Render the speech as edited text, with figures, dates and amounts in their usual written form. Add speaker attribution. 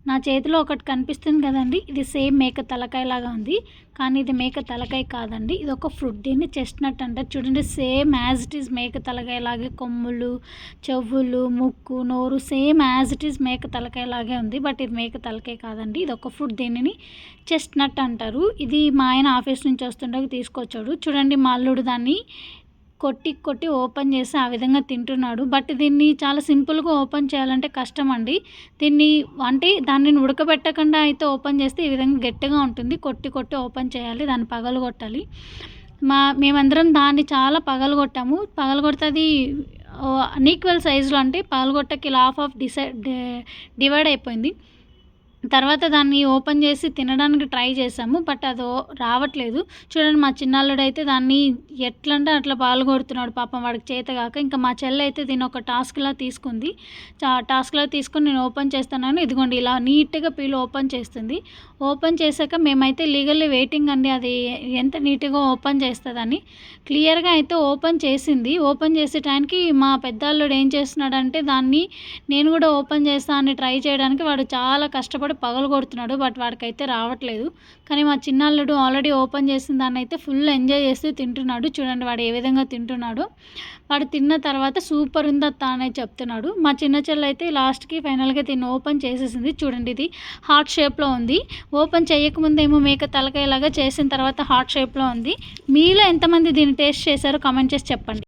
Speaker 1: నా చేతిలో ఒకటి కనిపిస్తుంది కదండి, ఇది సేమ్ మేక తలకాయ లాగా ఉంది. కానీ ఇది మేక తలకాయ కాదండి, ఇది ఒక ఫ్రూట్. దీన్ని చెస్ట్నట్ అంటారు. చూడండి, సేమ్ యాజ్ ఇట్ ఈజ్ మేక తలకాయ లాగే కొమ్ములు, చెవులు, ముక్కు, నోరు సేమ్ యాజ్ ఇట్ ఈజ్ మేక తలకాయ లాగే ఉంది. బట్ ఇది మేక తలకాయ కాదండి, ఇది ఒక ఫ్రూట్. దీనిని చెస్ట్నట్ అంటారు. ఇది మా ఆయన ఆఫీస్ నుంచి వస్తుండగా తీసుకొచ్చాడు. చూడండి, మా అల్లుడు దాన్ని కొట్టి కొట్టి ఓపెన్ చేసి ఆ విధంగా తింటున్నాడు. బట్ దీన్ని చాలా సింపుల్గా ఓపెన్ చేయాలంటే కష్టం అండి. దీన్ని అంటే దాన్ని ఉడకబెట్టకుండా అయితే ఓపెన్ చేస్తే ఈ విధంగా గట్టిగా ఉంటుంది. కొట్టి కొట్టి ఓపెన్ చేయాలి, దాన్ని పగలగొట్టాలి. మేమందరం దాన్ని చాలా పగలగొట్టాము. పగలగొడితే అది అన్ఈక్వల్ సైజులో, అంటే పగలగొట్టకి ఇలా హాఫ్ డివైడ్ అయిపోయింది. తర్వాత దాన్ని ఓపెన్ చేసి తినడానికి ట్రై చేసాము. బట్ అది రావట్లేదు. చూడండి, మా చిన్నల్లుడు అయితే దాన్ని ఎట్లా అంటే అట్లా పాల్గొడుతున్నాడు. పాపం వాడికి చేతగాక. ఇంకా మా చెల్లి అయితే దీన్ని ఒక టాస్క్లా తీసుకుంది. టాస్క్లా తీసుకొని నేను ఓపెన్ చేస్తున్నాను. ఇదిగోండి, ఇలా నీట్గా పీల్ ఓపెన్ చేస్తుంది. ఓపెన్ చేశాక మేమైతే లీగల్లీ వెయిటింగ్ అండి, అది ఎంత నీట్గా ఓపెన్ చేస్తుందని. క్లియర్గా అయితే ఓపెన్ చేసింది. ఓపెన్ చేసే టైంకి మా పెద్దల్లుడు ఏం చేస్తున్నాడంటే దాన్ని నేను కూడా ఓపెన్ చేస్తా అని ట్రై చేయడానికి వాడు చాలా కష్టపడి పగలగొడుతున్నాడు. బట్ వాడికైతే రావట్లేదు. కానీ మా చిన్నల్లుడు ఆల్రెడీ ఓపెన్ చేసిన దాన్ని అయితే ఫుల్ ఎంజాయ్ చేస్తూ తింటున్నాడు. చూడండి, వాడు ఏ విధంగా తింటున్నాడు. వాడు తిన్న తర్వాత సూపర్ ఉంది అత్త అనేది చెప్తున్నాడు. మా చిన్న చెల్లి అయితే లాస్ట్కి ఫైనల్గా దీన్ని ఓపెన్ చేసేసింది. చూడండి, ఇది హార్ట్ షేప్లో ఉంది. ఓపెన్ చేయకముందేమో మేక తలకాయలాగా, చేసిన తర్వాత హార్ట్ షేప్లో ఉంది. మీలో ఎంతమంది దీన్ని టేస్ట్ చేశారో కామెంట్ చేసి చెప్పండి.